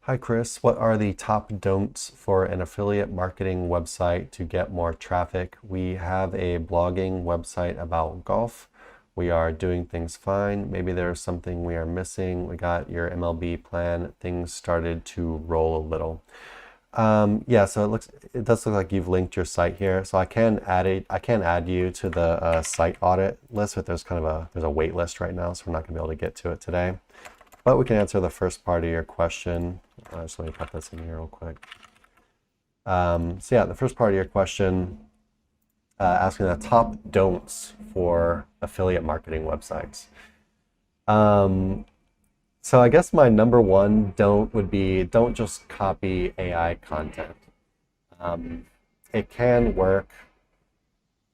Hi, Chris. What are the top don'ts for an affiliate marketing website to get more traffic? We have a blogging website about golf. We are doing things fine. Maybe there's something we are missing. We got your MLB plan. Things started to roll a little. Yeah, so it does look like you've linked your site here. So I can add you to the site audit list, but there's a wait list right now, so we're not gonna be able to get to it today. But we can answer the first part of your question. Just let me put this in here real quick. So yeah, the first part of your question, asking the top don'ts for affiliate marketing websites. Um, so I guess my number one don't would be don't just copy AI content. Um, it can work.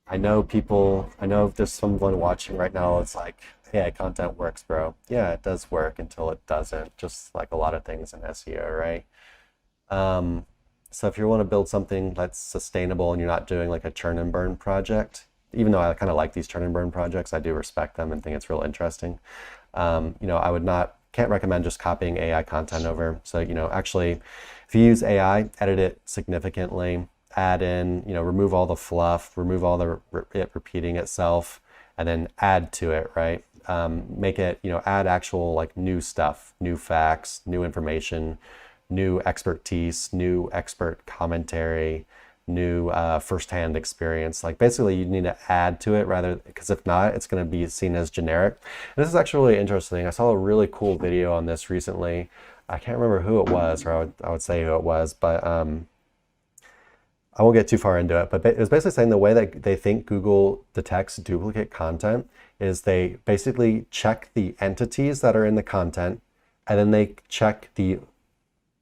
I know if there's someone watching right now, it's like, AI content works, bro. Yeah, it does work until it doesn't, just like a lot of things in SEO, right? Um, so if you want to build something that's sustainable and you're not doing like a churn and burn project, even though I kind of like these churn and burn projects, I do respect them and think it's real interesting. I would not, can't recommend just copying AI content over. So, actually, if you use AI, edit it significantly, add in, remove all the fluff, remove all it repeating itself, and then add to it, right? Make it, add actual like new stuff, new facts, new information, new expertise, new expert commentary, new firsthand experience. Like basically you need to add to it rather, because if not, it's going to be seen as generic. And this is actually really interesting. I saw a really cool video on this recently. I can't remember who it was, or I would say who it was, but I won't get too far into it, but it was basically saying the way that they think Google detects duplicate content is they basically check the entities that are in the content, and then they check the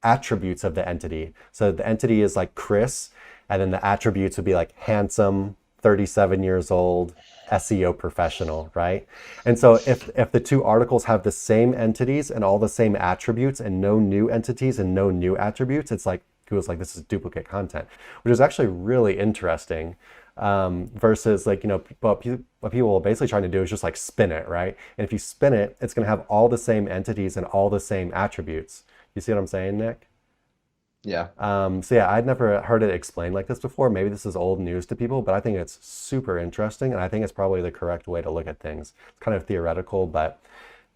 attributes of the entity. So the entity is like Chris, and then the attributes would be like handsome, 37 years old, SEO professional, right? And so if the two articles have the same entities and all the same attributes and no new entities and no new attributes, it's like Google's like, this is duplicate content, which is actually really interesting. Versus like, what people are basically trying to do is just like spin it, right? And if you spin it, it's going to have all the same entities and all the same attributes. You see what I'm saying, Nick? Yeah. So yeah, I'd never heard it explained like this before. Maybe this is old news to people, but I think it's super interesting, and I think it's probably the correct way to look at things. It's kind of theoretical, but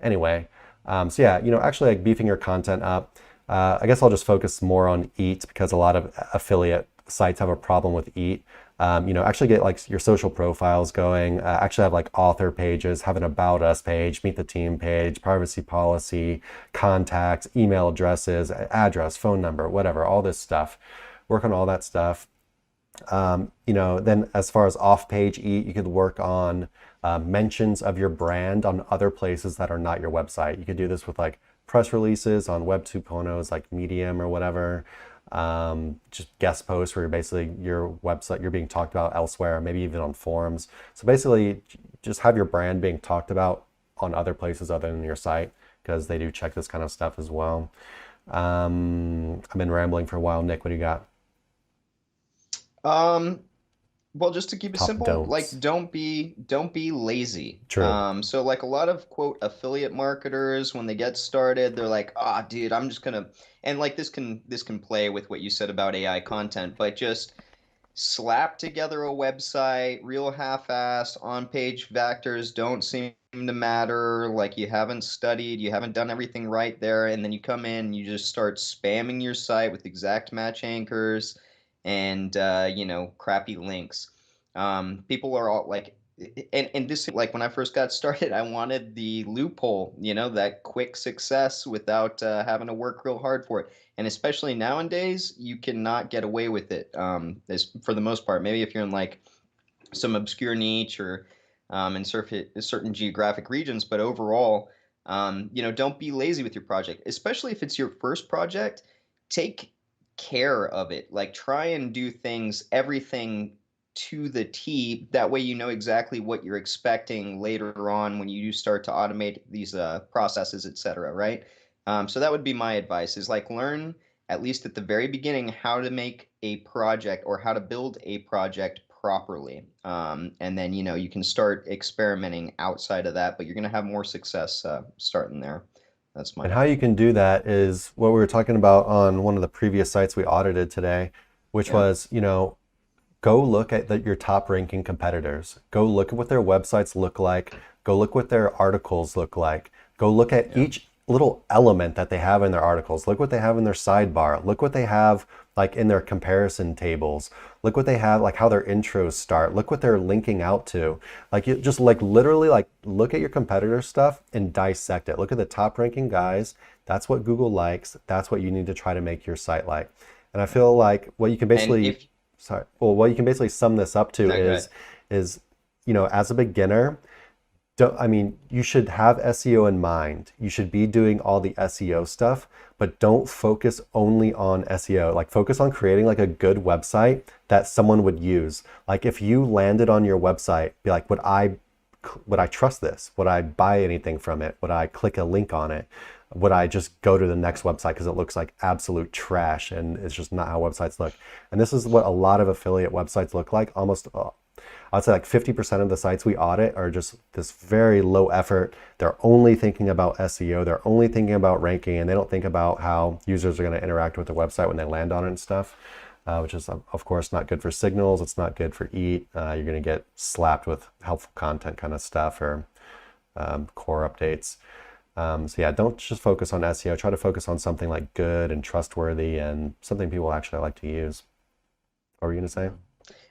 anyway. So yeah, actually like beefing your content up. I guess I'll just focus more on Eat because a lot of affiliate sites have a problem with Eat. Actually get like your social profiles going, actually have like author pages, have an about us page, meet the team page, privacy policy, contacts, email addresses, address, phone number, whatever, all this stuff. Work on all that stuff. Then as far as off-page Eat, you could work on mentions of your brand on other places that are not your website. You could do this with like press releases on Web 2.0s like Medium or whatever. Just guest posts where you're basically your website, you're being talked about elsewhere, maybe even on forums. So basically, just have your brand being talked about on other places other than your site because they do check this kind of stuff as well. I've been rambling for a while. Nick, what do you got? Um, well, just to keep it Top simple, like don'ts. don't be lazy. True. So like a lot of quote affiliate marketers when they get started, they're like, "Ah, dude, I'm just gonna," and like this can play with what you said about AI content, but just slap together a website, real half-assed, on-page vectors don't seem to matter, like you haven't studied, you haven't done everything right there, and then you come in and you just start spamming your site with exact match anchors and crappy links. People are all like, and this like when I first got started, I wanted the loophole, that quick success without having to work real hard for it. And especially nowadays, you cannot get away with it. For the most part, maybe if you're in like some obscure niche or in certain geographic regions, but overall, don't be lazy with your project, especially if it's your first project. Take care of it. Like try and do everything to the T. That way, you know exactly what you're expecting later on when you do start to automate these processes, etc. Right? So that would be my advice: is like learn at least at the very beginning how to make a project or how to build a project properly. And then you can start experimenting outside of that, but you're going to have more success starting there. That's my And how you can do that is what we were talking about on one of the previous sites we audited today, which yeah. was, go look at your top ranking competitors. Go look at what their websites look like. Go look what their articles look like. Go look at Yeah. each little element that they have in their articles. Look what they have in their sidebar. Look what they have like in their comparison tables. Look what they have, like how their intros start. Look what they're linking out to. Like you just like literally like look at your competitor stuff and dissect it. Look at the top ranking guys. That's what Google likes. That's what you need to try to make your site like. And I feel like what you can And basically, if sorry, well, what you can basically sum this up to no, go ahead. is, as a beginner, you should have SEO in mind. You should be doing all the SEO stuff, but don't focus only on SEO. Like focus on creating like a good website that someone would use. Like if you landed on your website, be like, would I trust this? Would I buy anything from it? Would I click a link on it? Would I just go to the next website because it looks like absolute trash and it's just not how websites look? And this is what a lot of affiliate websites look like. Almost I'd say like 50% of the sites we audit are just this very low effort. They're only thinking about SEO. They're only thinking about ranking, and they don't think about how users are going to interact with the website when they land on it and stuff, which is, of course, not good for signals. It's not good for EAT. You're going to get slapped with helpful content kind of stuff or core updates. So yeah, don't just focus on SEO. Try to focus on something like good and trustworthy and something people actually like to use. What were you going to say?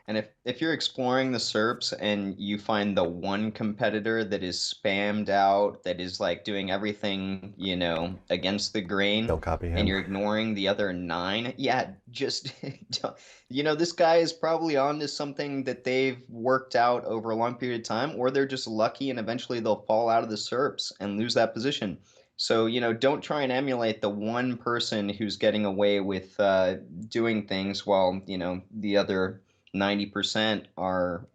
And if you're exploring the SERPs and you find the one competitor that is spammed out, that is like doing everything, against the grain, Don't copy and him. you're ignoring the other nine, yeah, just, this guy is probably onto something that they've worked out over a long period of time, or they're just lucky and eventually they'll fall out of the SERPs and lose that position. So, don't try and emulate the one person who's getting away with doing things while, the other 90% are,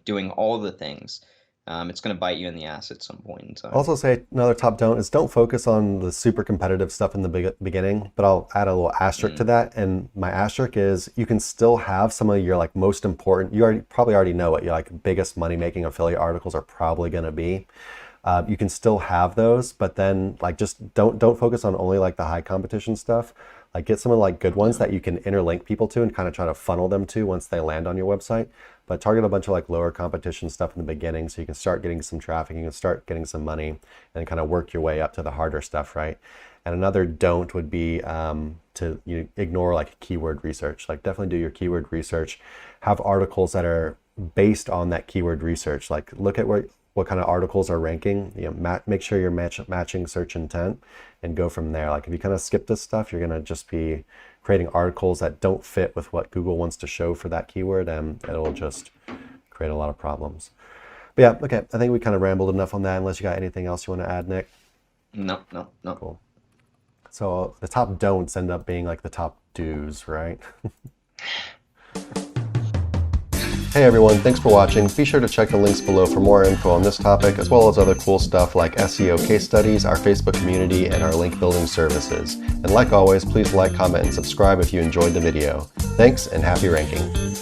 doing all the things. It's going to bite you in the ass at some point in time. Also say another top don't focus on the super competitive stuff in the beginning, but I'll add a little asterisk to Mm, that. And my asterisk is you can still have some of your like most important, probably already know what your like biggest money making affiliate articles are probably going to be. You can still have those, but then like just don't focus on only like the high competition stuff. Like get some of like good ones yeah. that you can interlink people to and kind of try to funnel them to once they land on your website. But target a bunch of like lower competition stuff in the beginning so you can start getting some traffic, you can start getting some money and kind of work your way up to the harder stuff, right? And another don't would be to ignore like keyword research. Like definitely do your keyword research. Have articles that are based on that keyword research. Like look at what kind of articles are ranking. Make sure you're matching search intent and go from there. Like if you kind of skip this stuff, you're gonna just be creating articles that don't fit with what Google wants to show for that keyword, and it'll just create a lot of problems. But yeah, okay, I think we kind of rambled enough on that, unless you got anything else you want to add, Nick. No, no, no. Cool. So the top don'ts end up being like the top do's, right? Hey everyone, thanks for watching. Be sure to check the links below for more info on this topic, as well as other cool stuff like SEO case studies, our Facebook community, and our link building services. And like always, please like, comment, and subscribe if you enjoyed the video. Thanks, and happy ranking.